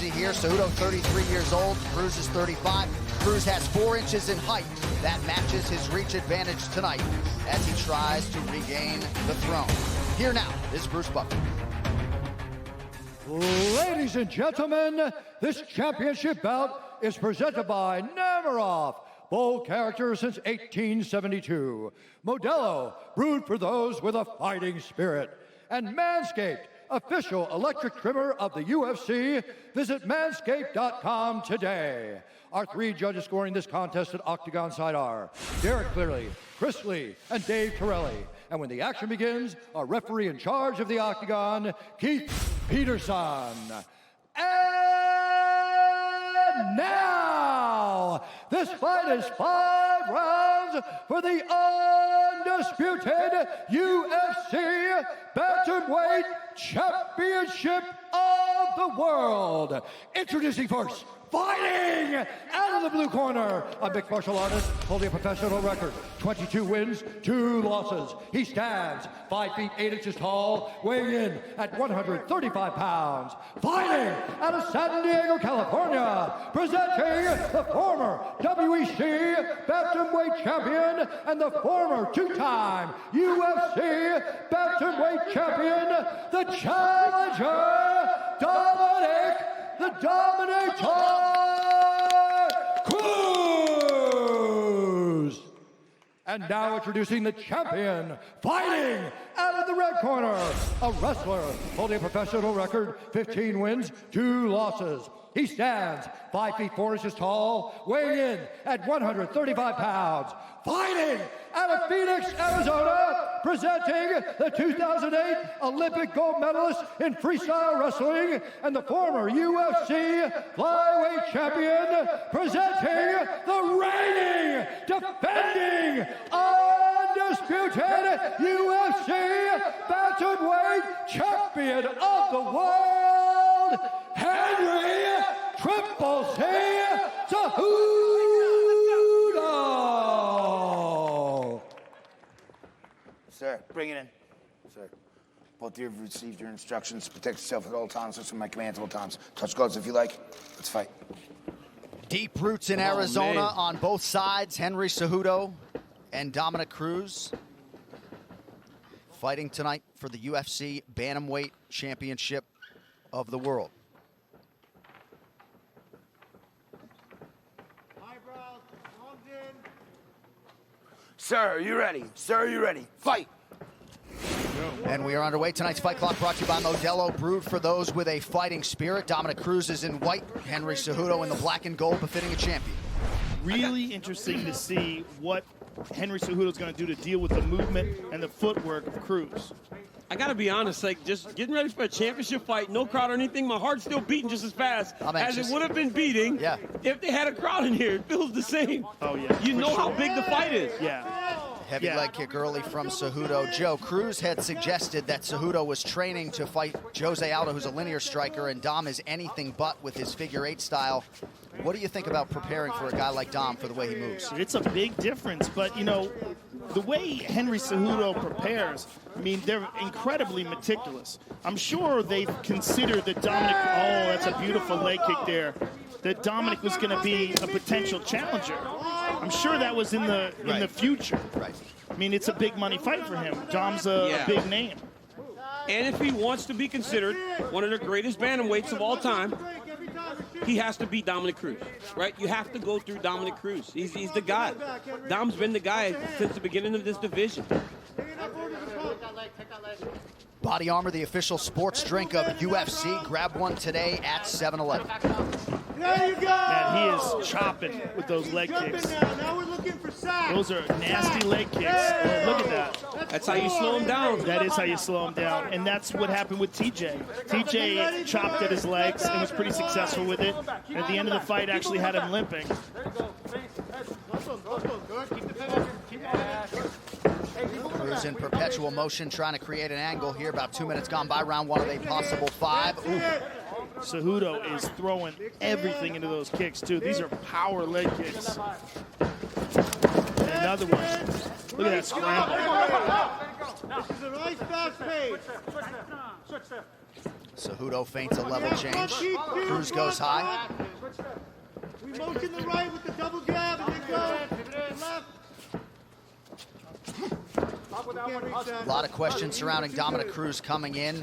see here. Cejudo, 33 years old. Cruz is 35. Cruz has 4 inches in height. That matches his reach advantage tonight as he tries to regain the throne. Here now is Bruce Buffer. Ladies and gentlemen, this championship bout is presented by Namaroff. Bold character since 1872. Modelo, brewed for those with a fighting spirit. And Manscaped, official electric trimmer of the UFC. Visit manscaped.com today. Our 3 judges scoring this contest at Octagon side are Derek Clearly, Chris Lee, and Dave Torelli. And when the action begins, our referee in charge of the Octagon, Keith Peterson. And now, this fight is 5 rounds for the undisputed UFC Bantamweight Championship of the World. Introducing first, fighting out of the blue corner, a mixed martial artist holding a professional record, 22 wins, 2 losses. He stands 5 feet 8 inches tall, weighing in at 135 pounds. Fighting out of San Diego, California, presenting the former WEC Bantamweight champion and the former 2-time UFC Bantamweight champion, the challenger, Dominic the Dominator Cruz. And now introducing the champion, fighting out of the red corner, a wrestler holding a professional record, 15 wins, 2 losses. He stands 5 feet 4 inches tall, weighing in at 135 pounds. Fighting out of Phoenix, Arizona, presenting the 2008 Olympic gold medalist in freestyle wrestling and the former UFC flyweight champion, presenting the reigning, defending, undisputed UFC Bantamweight champion of the world, Henry Triple C Cejudo. Sir, bring it in. Sir, both of you have received your instructions. Protect yourself at all times. Listen to my commands at all times. Touch gloves if you like. Let's fight. Deep roots in Arizona on both sides. Henry Cejudo and Dominic Cruz fighting tonight for the UFC Bantamweight Championship of the World. Sir, are you ready? Sir, are you ready? Fight! And we are underway. Tonight's Fight Clock brought to you by Modelo, brewed for those with a fighting spirit. Dominic Cruz is in white, Henry Cejudo in the black and gold, befitting a champion. Really interesting to see what Henry Cejudo is going to do to deal with the movement and the footwork of Cruz. I gotta be honest, like just getting ready for a championship fight, no crowd or anything, my heart's still beating just as fast as it would have been beating if they had a crowd in here. It feels the same. Oh yeah. You know how big the fight is. Yeah. Heavy leg kick early from Cejudo. Joe, Cruz had suggested that Cejudo was training to fight Jose Aldo, who's a linear striker, and Dom is anything but with his figure 8 style. What do you think about preparing for a guy like Dom for the way he moves? It's a big difference, but you know, the way Henry Cejudo prepares, I mean, they're incredibly meticulous. I'm sure they've considered that Dominic, oh, that's a beautiful leg kick there, that Dominic was going to be a potential challenger. I'm sure that was in the future. Right. I mean, it's a big money fight for him. Dom's a big name. And if he wants to be considered one of the greatest bantamweights of all time, he has to beat Dominic Cruz, right? You have to go through Dominic Cruz. He's the guy. Dom's been the guy since the beginning of this division. Body Armor, the official sports drink of UFC. Grab one today at 7-Eleven. There you go! Man, he is chopping with those leg kicks. Now we're looking for sacks. Those are nasty leg kicks. Oh, look at that. That's how you slow him down. That is how you slow him down. And that's what happened with TJ. TJ chopped at his legs and was pretty successful with it. And at the end of the fight, actually had him limping. Cruz in perpetual motion, trying to create an angle here. About 2 minutes gone by, round 1 of a possible 5. Ooh. Cejudo is throwing everything into those kicks, too. These are power leg kicks. And another one. Look at that scramble. This is a nice fast pace. Cejudo feints a level change. Cruz goes high. We motion the right with the double jab and then go left. A lot of questions surrounding Dominic Cruz coming in.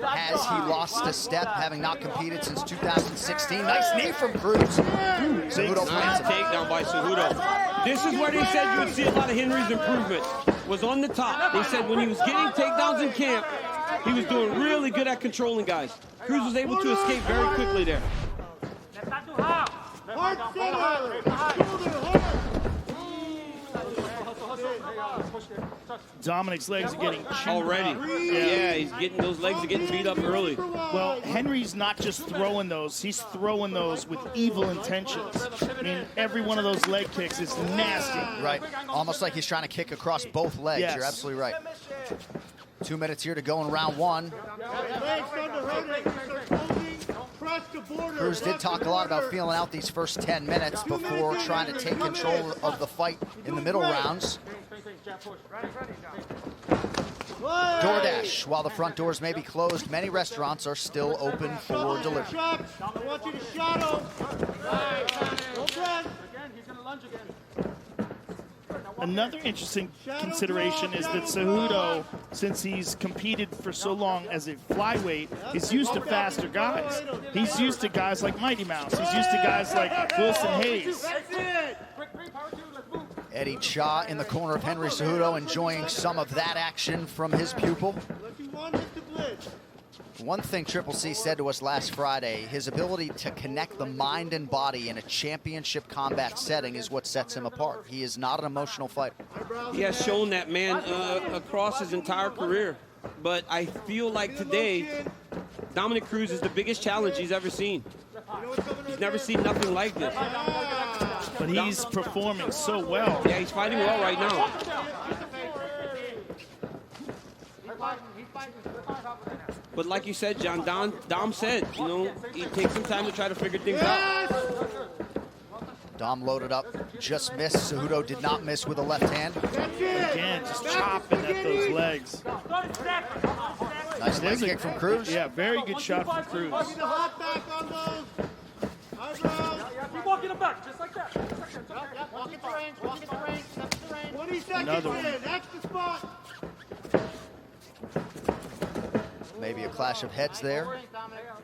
Has he lost a step, having not competed since 2016? Nice knee from Cruz. Cejudo Nice takedown by Cejudo. This is where they said you would see a lot of Henry's improvement. Was on the top. They said when he was getting takedowns in camp, he was doing really good at controlling guys. Cruz was able to escape very quickly there. Hard center. Shoulder, hard. Dominic's legs are getting chewed Already. up. Yeah, he's getting, those legs are getting beat up early. Well, Henry's not just throwing those, he's throwing those with evil intentions. I mean, every one of those leg kicks is nasty. Right, almost like he's trying to kick across both legs. Yes. You're absolutely right. 2 minutes here to go in round one. Legs under her. Start closing. Press the border. Cruz did talk a lot about feeling out these first 10 minutes before trying to take control of the fight in the middle rounds. DoorDash. While the front doors may be closed, many restaurants are still open for delivery. I want you to shadow. Don't press. Another interesting consideration is that Cejudo, since he's competed for so long as a flyweight, is used to faster guys. He's used to guys like Mighty Mouse. He's used to guys like Wilson Hayes. Eddie Cha in the corner of Henry Cejudo, enjoying some of that action from his pupil. One thing Triple C said to us last Friday, his ability to connect the mind and body in a championship combat setting is what sets him apart. He is not an emotional fighter. He has shown that, man, across his entire career. But I feel like today, Dominic Cruz is the biggest challenge he's ever seen. He's never seen nothing like this. But he's performing so well. Yeah, he's fighting well right now. But like you said, John, Dom said, you know, he takes some time to try to figure things out. Dom loaded up, just missed. Cejudo did not miss with a left hand. Again, just chopping at those legs. Nice leg kick from Cruz. Yeah, very good shot from Cruz. The hot back on those. Eyebrows. Keep walking them back, just like that. Walk at the range. Walk at the range. That's the range. 20 seconds Another one. in. That's the spot. Maybe a clash of heads there.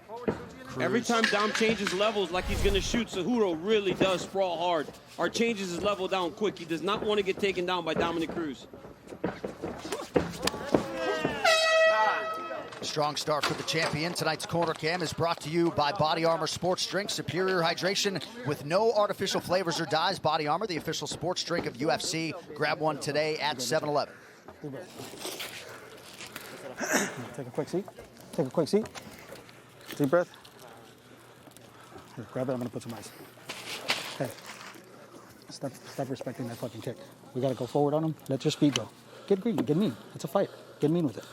Cruz. Every time Dom changes levels like he's going to shoot, Cejudo really does sprawl hard or changes his level down quick. He does not want to get taken down by Dominic Cruz. Strong start for the champion. Tonight's Corner Cam is brought to you by Body Armor Sports Drink. Superior hydration with no artificial flavors or dyes. Body Armor, the official sports drink of UFC. Grab one today at 7-Eleven. Take a quick seat. Take a quick seat. Deep breath. Here, grab it. I'm gonna put some ice. Hey, stop respecting that fucking kick. We gotta go forward on him. Let your speed go. Get green. Get mean. It's a fight. Get mean with it.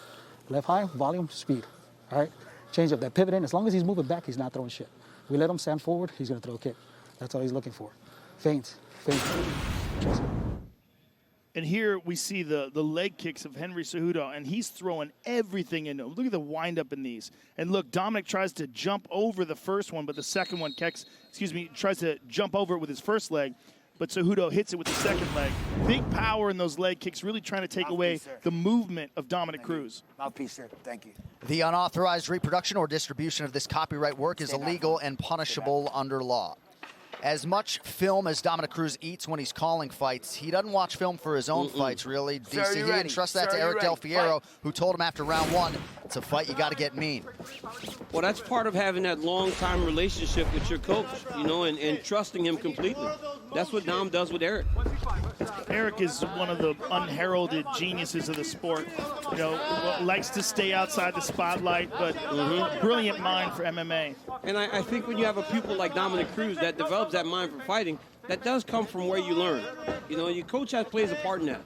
Left high, volume, speed. All right. Change up that pivot in. As long as he's moving back, he's not throwing shit. We let him stand forward. He's gonna throw a kick. That's all he's looking for. Feints. Feints. And here we see the leg kicks of Henry Cejudo, and he's throwing everything in. Look at the windup in these. And look, Dominic tries to jump over the first one, but the second one tries to jump over it with his first leg, but Cejudo hits it with the second leg. Big power in those leg kicks, really trying to take away the movement of Dominic Cruz. Mouthpiece, sir. Thank you. The unauthorized reproduction or distribution of this copyright work is illegal and punishable under law. As much film as Dominic Cruz eats when he's calling fights, he doesn't watch film for his own fights, really. Sir, DC, he you didn't ready? trust that Sir, to you Eric ready? Del Fierro, Fight. who told him after round one, it's a fight, you got to get mean. Well, that's part of having that long-time relationship with your coach, you know, and trusting him completely. That's what Dom does with Eric. Eric is one of the unheralded geniuses of the sport. You know, likes to stay outside the spotlight, but brilliant mind for MMA. And I think when you have a pupil like Dominic Cruz that develops that mind for fighting, that does come from where you learn. You know, your coach plays a part in that.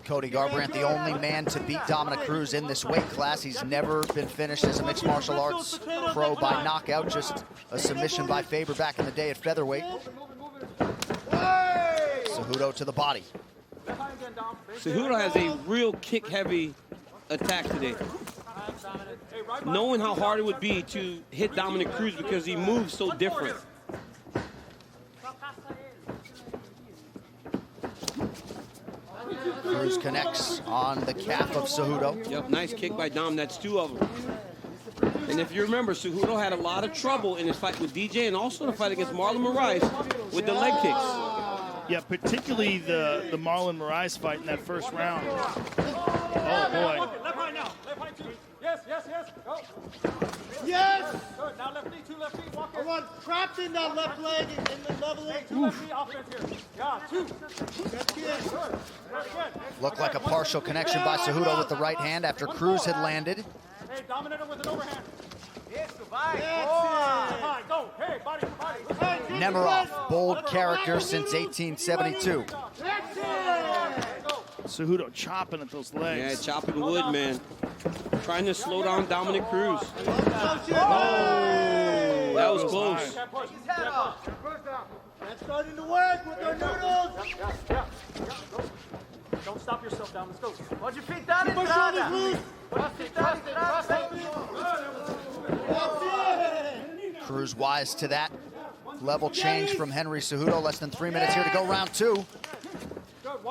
Cody Garbrandt, the only man to beat Dominic Cruz in this weight class. He's never been finished as a mixed martial arts pro by knockout, just a submission by Faber back in the day at featherweight. Cejudo to the body. Cejudo has a real kick-heavy attack today. Knowing how hard it would be to hit Dominic Cruz because he moves so different. Cruz connects on the calf of Cejudo. Yep, nice kick by Dom. That's 2 of them. And if you remember, Cejudo had a lot of trouble in his fight with DJ and also the fight against Marlon Moraes with the leg kicks. Yeah, particularly the Marlon Moraes fight in that first round. Oh, boy. Left high now. Left high two. Yes, yes, yes. Go. Yes! Good. Now left knee, 2 left feet. Walk I in. want trapped in that left leg and then level it. 2 left feet. Offense here. Yeah, 2. That's it. Good. Very good. Looked like a partial connection by Cejudo with the right hand after Cruz had landed. Hey, dominator with an overhand. That's it. High, go. Hey, body, body. Nemiroff, bold character since 1872. That's it. Cejudo chopping at those legs. Yeah, chopping wood, man. Trying to slow down Dominic Cruz. Oh, That was close. Can't push. His head off. That's starting to work with our noodles. Yeah. Go. Don't stop yourself down. Let's go. Hold your feet down, Entrada. Cruz wise to that. Level change from Henry Cejudo. Less than 3 minutes here to go, round 2.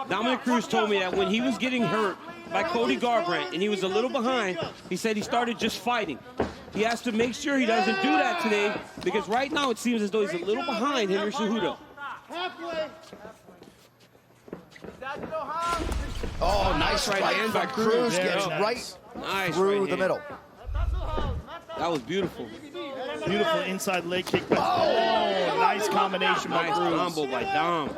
Dominic Cruz told me that when he was getting hurt by Cody Garbrandt and he was a little behind, he said he started just fighting. He has to make sure he doesn't do that today because right now it seems as though he's a little behind Henry Cejudo. Halfway. Oh, nice right hand by Cruz. Very Gets nice. Nice through right the hand. middle. That was beautiful. Beautiful inside leg kick. By, oh, nice combination by Nice Cruz. combo by Dom.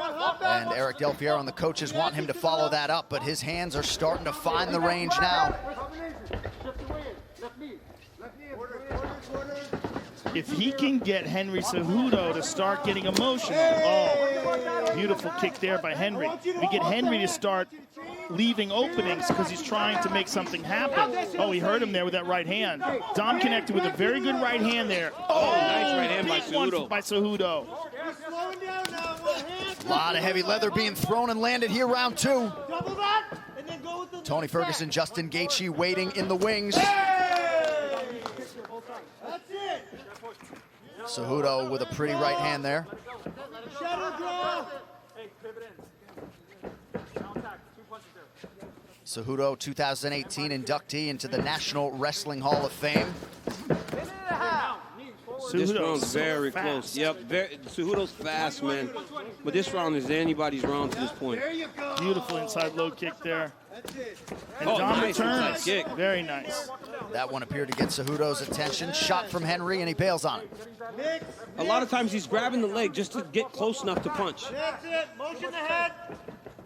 And Eric Del Fierro and the coaches want him to follow that up, but his hands are starting to find the range now. If he can get Henry Cejudo to start getting emotional. Oh, beautiful kick there by Henry. We get Henry to start leaving openings because he's trying to make something happen. Oh, he hurt him there with that right hand. Dom connected with a very good right hand there. Oh, nice right hand by big one Cejudo. by Cejudo. We're slowing down now. One hand. A lot of heavy leather being thrown and landed here, round 2. Double that. And then go with the Tony Ferguson, Justin Gaethje waiting in the wings. That's it. Cejudo with a pretty right hand there. Shadow draw. Hey, pivot in. Now attack. 2 punches there. Cejudo, 2018 inductee into the National Wrestling Hall of Fame. This Cejudo's round's so very fast. close. Yep, Cejudo's fast, man. But this round is anybody's round to this point. There you go. Beautiful inside low kick there. That's it. And Oh, Dom nice inside returns. kick. Very nice. That one appeared to get Cejudo's attention. Shot from Henry, and he bails on it. Mix. A lot of times he's grabbing the leg just to get close enough to punch. That's it. Motion the head.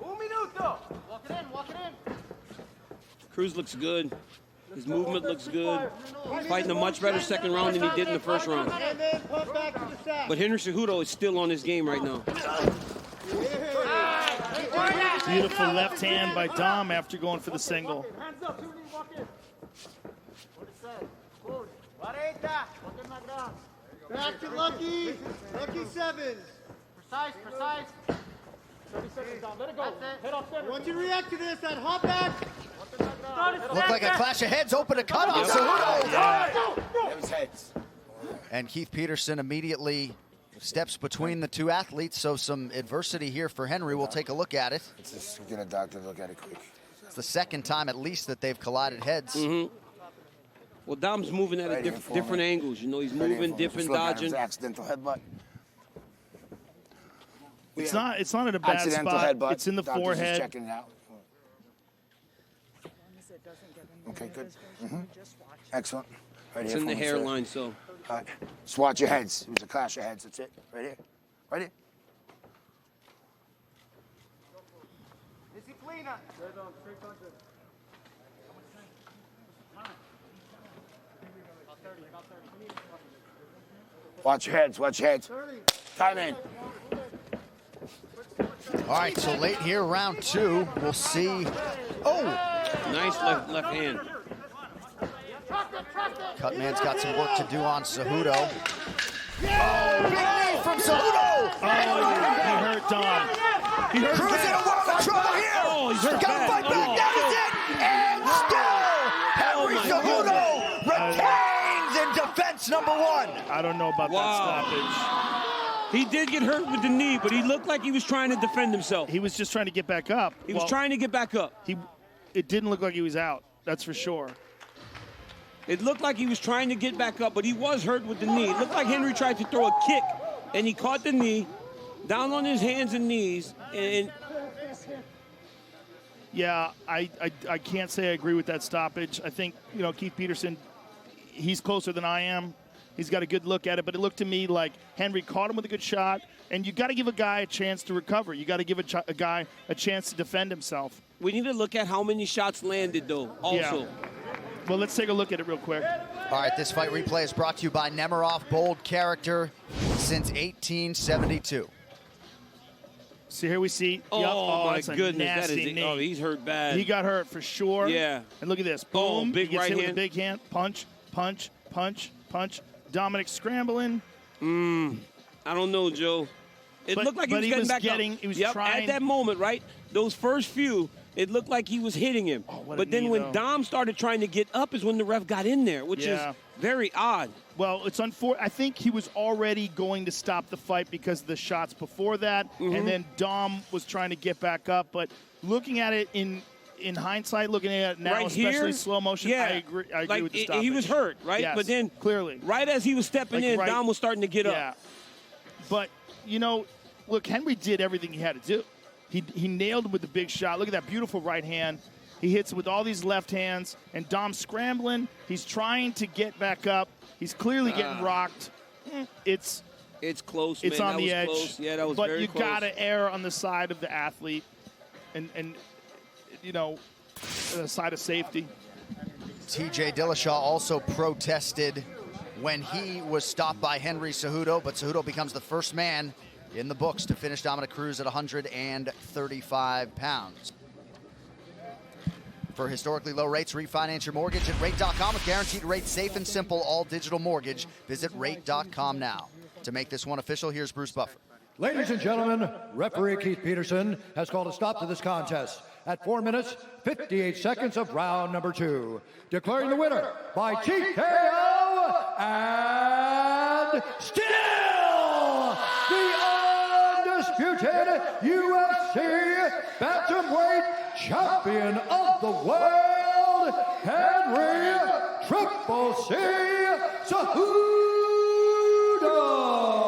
Un minuto. Walk it in. Walk it in. Cruz looks good. His movement looks good. He's fighting a much better second round than he did in the first round. And then pump back to the sack. But Henry Cejudo is still on his game right now. Beautiful left hand by Dom after going for the single. Hands up. 2 knee, walk in. Back to Lucky. Lucky sevens. Precise. 30 seconds down. Let it go. Head off I center. want you to react to this. That hop back. Looked like a clash of heads, open a cut on Cejudo. That was heads. And Keith Peterson immediately steps between the two athletes, so some adversity here for Henry. We'll take a look at it. Let's just get a doctor to look at it quick. It's the second time at least that they've collided heads. Well, Dom's moving at Right a here for different me. angles. You know, he's Right here moving, for him. dipping, Just look at dodging. his accidental headbutt. It's not at a bad Accidental spot. headbutt. It's in the Doctor's just forehead. checking it out. Okay, good. Excellent. Right It's here in the for me, sir. hairline, so. All right. Just watch your heads. It was a clash of heads. That's it. Right here. Right here. Disciplina. Watch your heads. Watch your heads. Time in. All right, so late here, round 2, we'll see. Oh, Nice left hand. Cutman's got some work to do on Cejudo. Oh, big knee from Cejudo. Oh, he hurt Dom. He hurt Cruz in a world of trouble here. Oh, he's hurt Got to bad. fight back. Oh. That is it. And still, Henry Cejudo retains in defense number 1. I don't know about that stoppage. He did get hurt with the knee, but he looked like he was trying to defend himself. He was just trying to get back up. He was trying to get back up. It didn't look like he was out. That's for sure. It looked like he was trying to get back up, but he was hurt with the knee. It looked like Henry tried to throw a kick, and he caught the knee, down on his hands and knees, and yeah, I can't say I agree with that stoppage. I think, Keith Peterson, he's closer than I am. He's got a good look at it, but it looked to me like Henry caught him with a good shot, and you got to give a guy a chance to recover. You got to give a guy a chance to defend himself. we need to look at how many shots landed, though, also. Yeah. Well, let's take a look at it real quick. All right, this fight replay is brought to you by Nemiroff, bold character since 1872. So here we see. Oh, my that's a goodness. That nasty is knee. Oh, he's hurt bad. He got hurt for sure. Yeah. And look at this. Oh, Boom. big He gets right hit with hand. a big hand. Punch, punch, punch, punch. Dominic scrambling. I don't know, Joe. It looked like he but was he getting was back getting- up. he was Yep, trying- at that moment, right? Those first few, it looked like he was hitting him. what a But then knee, when though. Dom started trying to get up is when the ref got in there, which Yeah. is very odd. Well, it's unfortunate. I think he was already going to stop the fight because of the shots before that, and then Dom was trying to get back up. But looking at it in hindsight, looking at it now, Right especially here, slow motion, yeah. I agree Like, with the he stoppage. was hurt, right? Yes, But then clearly, right as he was stepping Like, in, right- Dom was starting to get yeah. up. But look, Henry did everything he had to do. He nailed him with the big shot. Look at that beautiful right hand. He hits with all these left hands, and Dom's scrambling. He's trying to get back up. He's clearly getting rocked. It's close, It's man. on That the was edge. close. Yeah, that was but very you close. gotta err on the side of the athlete, and the side of safety. TJ Dillashaw also protested when he was stopped by Henry Cejudo, but Cejudo becomes the first man in the books to finish Dominic Cruz at 135 pounds. For historically low rates, refinance your mortgage at rate.com with guaranteed rates, safe and simple, all digital mortgage. Visit rate.com now. To make this one official, here's Bruce Buffer. Ladies and gentlemen, referee Keith Peterson has called a stop to this contest at 4 minutes, 58 seconds of round number 2. Declaring the winner by TKO and still the undisputed UFC bantamweight champion of the world, Henry Triple C Cejudo.